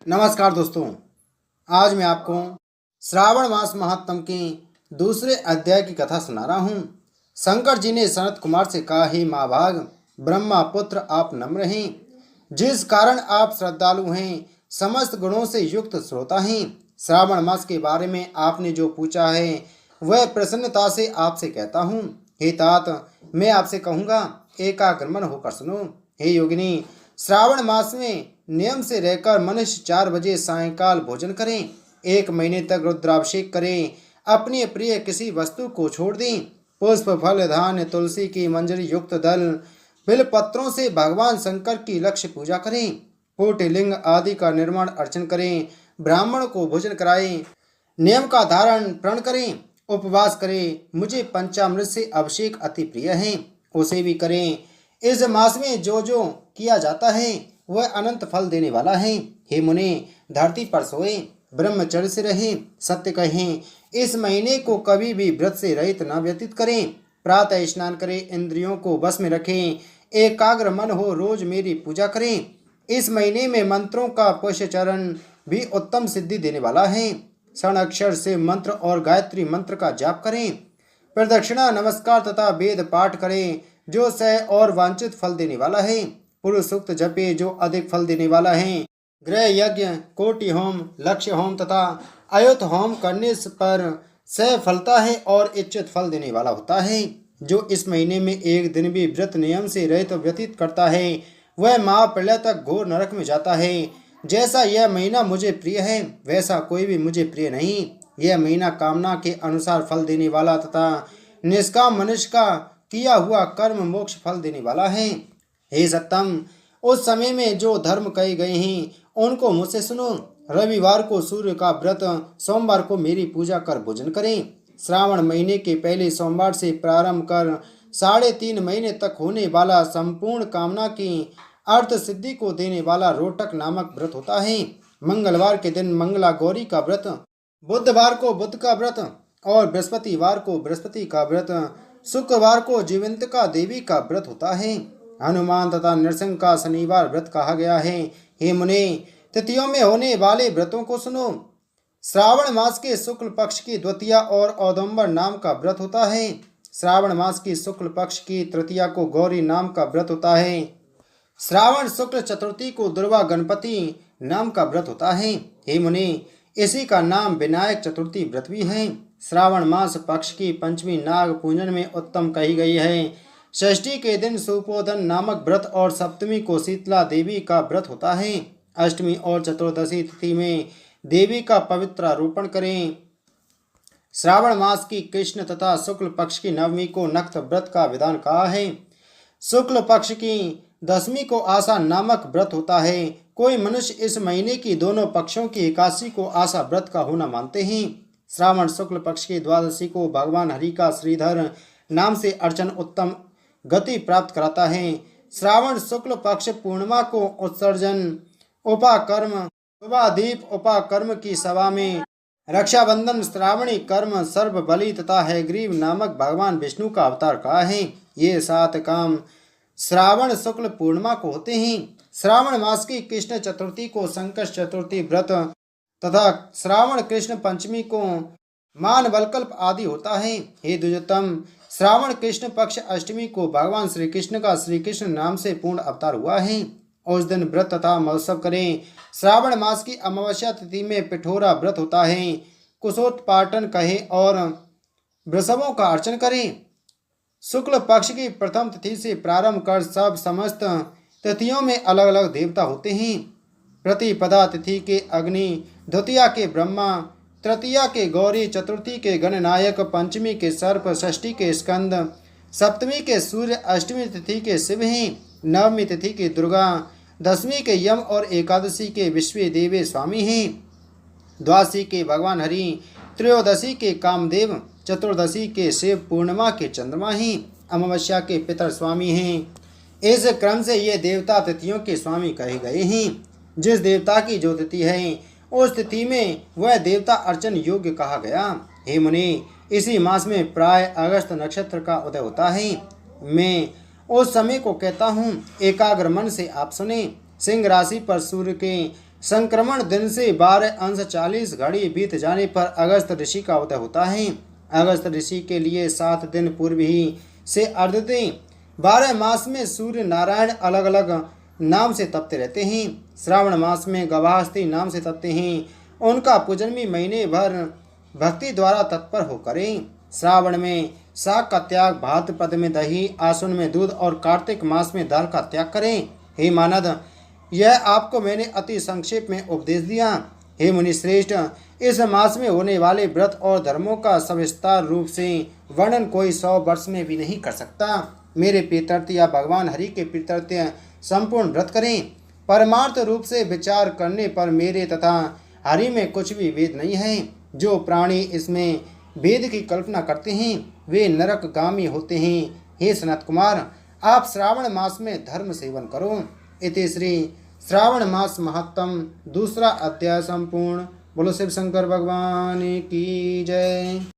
नमस्कार दोस्तों। आज मैं आपको श्रावण मास महात्म के दूसरे अध्याय की कथा सुना रहा हूँ। शंकर जी ने सनत कुमार से कहा, हे महाभाग ब्रह्मा पुत्र, आप नम्र हैं, जिस कारण आप श्रद्धालु हैं, समस्त गुणों से युक्त श्रोता हैं। श्रावण मास के बारे में आपने जो पूछा है वह प्रसन्नता से आपसे कहता हूँ। हे तात, मैं आपसे कहूँगा, एकाग्र मन होकर सुनो। हे योगिनी, श्रावण मास में नियम से रहकर मनुष्य 4 बजे सायंकाल भोजन करें, 1 महीने तक रुद्राभिषेक करें, अपने प्रिय किसी वस्तु को छोड़ दें, पुष्प फल धान्य तुलसी की मंजरी युक्त दल बिल पत्रों से भगवान शंकर की लक्ष्य पूजा करें, कोटिलिंग आदि का निर्माण अर्चन करें, ब्राह्मण को भोजन कराएं, नियम का धारण प्रण करें, उपवास करें, मुझे पंचामृत से अभिषेक अति प्रिय है, उसे भी करें। इस मास में जो जो किया जाता है वह अनंत फल देने वाला है। हे मुने, धरती पर सोए, ब्रह्मचर्य से रहें, सत्य कहें, इस महीने को कभी भी व्रत से रहित न व्यतीत करें। प्रातः स्नान करें, इंद्रियों को बस में रखें, एकाग्र मन हो, रोज मेरी पूजा करें। इस महीने में मंत्रों का पुष्पचरण भी उत्तम सिद्धि देने वाला है। क्षण अक्षर से मंत्र और गायत्री मंत्र का जाप करें, प्रदक्षिणा नमस्कार तथा वेद पाठ करें, जो सह और वांछित फल देने वाला है। पुरुष सूक्त जपे, जो अधिक फल देने वाला है। गृह यज्ञ, कोटि होम, लक्ष्य होम तथा अयुत होम करने पर सह फलता है और इच्छित फल देने वाला होता है। जो इस महीने में एक दिन भी व्रत नियम से रहित व्यतीत करता है वह महाप्रलय तक घोर नरक में जाता है। जैसा यह महीना मुझे प्रिय है वैसा कोई भी मुझे प्रिय नहीं। यह महीना कामना के अनुसार फल देने वाला तथा निष्काम मनुष्य का किया हुआ कर्म मोक्ष फल देने वाला है। हे सत्तम, उस समय में जो धर्म कहे गए हैं उनको मुझसे सुनो। रविवार को सूर्य का व्रत, सोमवार को मेरी पूजा कर भोजन करें। श्रावण महीने के पहले सोमवार से प्रारंभ कर 3.5 महीने तक होने वाला संपूर्ण कामना की अर्थ सिद्धि को देने वाला रोटक नामक व्रत होता है। मंगलवार के दिन मंगला गौरी का व्रत, बुधवार को बुध का व्रत और बृहस्पतिवार को बृहस्पति का व्रत, शुक्रवार को जीवंतिका देवी का व्रत होता है। हनुमान तथा नरसिंह का शनिवार व्रत कहा गया है। हे मुने, तिथियों में होने वाले व्रतों को सुनो। श्रावण मास के शुक्ल पक्ष की द्वितीया और औदुंबर नाम का व्रत होता है। श्रावण मास की शुक्ल पक्ष की तृतीया को गौरी नाम का व्रत होता है। श्रावण शुक्ल चतुर्थी को दुर्गा गणपति नाम का व्रत होता है। हे मुने, इसी का नाम विनायक चतुर्थी व्रत भी है। श्रावण मास पक्ष की पंचमी नाग पूजन में उत्तम कही गई है। षष्ठी के दिन सुपोधन नामक व्रत और सप्तमी को शीतला देवी का व्रत होता है। अष्टमी और चतुर्दशी तिथि में देवी का पवित्र आरोपण करें। श्रावण मास की कृष्ण तथा शुक्ल पक्ष की नवमी को नक्त व्रत का विधान कहा है। शुक्ल पक्ष की दशमी को आशा नामक व्रत होता है। कोई मनुष्य इस महीने की दोनों पक्षों की एकादशी को आशा व्रत का होना मानते हैं। श्रावण शुक्ल पक्ष की द्वादशी को भगवान हरि का श्रीधर नाम से अर्चन उत्तम गति प्राप्त कराता है। श्रावण शुक्ल पक्ष पूर्णिमा को उत्सर्जन, उपाकर्म, शुभादीप उपाकर्म की सभा में रक्षाबंधन, श्रावणी कर्म, सर्व बलि तथा हैग्रीव नामक भगवान विष्णु का अवतार कहा है। ये 7 काम श्रावण शुक्ल पूर्णिमा को होते हैं। श्रावण मास की कृष्ण चतुर्थी को संकट चतुर्थी व्रत तथा श्रावण कृष्ण पंचमी को मानवलकल्प आदि होता है। हे द्विजोत्तम, श्रावण कृष्ण पक्ष अष्टमी को भगवान श्री कृष्ण का श्री कृष्ण नाम से पूर्ण अवतार हुआ है। उस दिन व्रत तथा महोत्सव करें। श्रावण मास की अमावस्या तिथि में पिठोरा व्रत होता है। कुशोत्पाटन कहे और वृषभों का अर्चन करें। शुक्ल पक्ष की प्रथम तिथि से प्रारंभ कर सब समस्त तिथियों में अलग अलग देवता होते हैं। प्रतिपदा तिथि के अग्नि, द्वितीया के ब्रह्मा, तृतीया के गौरी, चतुर्थी के गणनायक, पंचमी के सर्प, षष्ठी के स्कंद, सप्तमी के सूर्य, अष्टमी तिथि के शिव हैं, नवमी तिथि की दुर्गा, दसवीं के यम और एकादशी के विश्व देवे स्वामी हैं, द्वादशी के भगवान हरि, त्रयोदशी के कामदेव, चतुर्दशी के शिव, पूर्णिमा के चंद्रमा हैं, अमावस्या के पितर स्वामी हैं। इस क्रम से ये देवता तिथियों के स्वामी कहे गए हैं। जिस देवता की जो तिथि है उस तिथि में वह देवता अर्चन योग्य कहा गया। हे मुनि, इसी मास में प्राय अगस्त नक्षत्र का उदय होता है। मैं उस समय को कहता हूँ, एकाग्र मन से आप सुने। सिंह राशि पर सूर्य के संक्रमण दिन से 12 अंश 40 घड़ी बीत जाने पर अगस्त ऋषि का उदय होता है। अगस्त ऋषि के लिए 7 दिन पूर्व ही से अर्धते 12 मास में सूर्य नारायण अलग अलग नाम से तपते रहते हैं। श्रावण मास में गवाहस्थी नाम से तपते हैं। उनका पूजन भी महीने भर भक्ति द्वारा तत्पर हो करें। श्रावण में शाक का त्याग, भाद्रपद में दही, आश्विन में दूध और कार्तिक मास में दाल का त्याग करें। हे मानद, यह आपको मैंने अति संक्षेप में उपदेश दिया। हे मुनि श्रेष्ठ, इस मास में होने वाले व्रत और धर्मों का सविस्तार रूप से वर्णन कोई 100 वर्ष में भी नहीं कर सकता। मेरे प्रीत्यर्थ या भगवान हरि के प्रीत्यर्थ संपूर्ण व्रत करें। परमार्थ रूप से विचार करने पर मेरे तथा हरि में कुछ भी भेद नहीं है। जो प्राणी इसमें भेद की कल्पना करते हैं वे नरकगामी होते हैं। हे सनत कुमार, आप श्रावण मास में धर्म सेवन करो। इति श्री श्रावण मास महत्तम दूसरा अध्याय संपूर्ण। बोलो शिव शंकर भगवान की जय।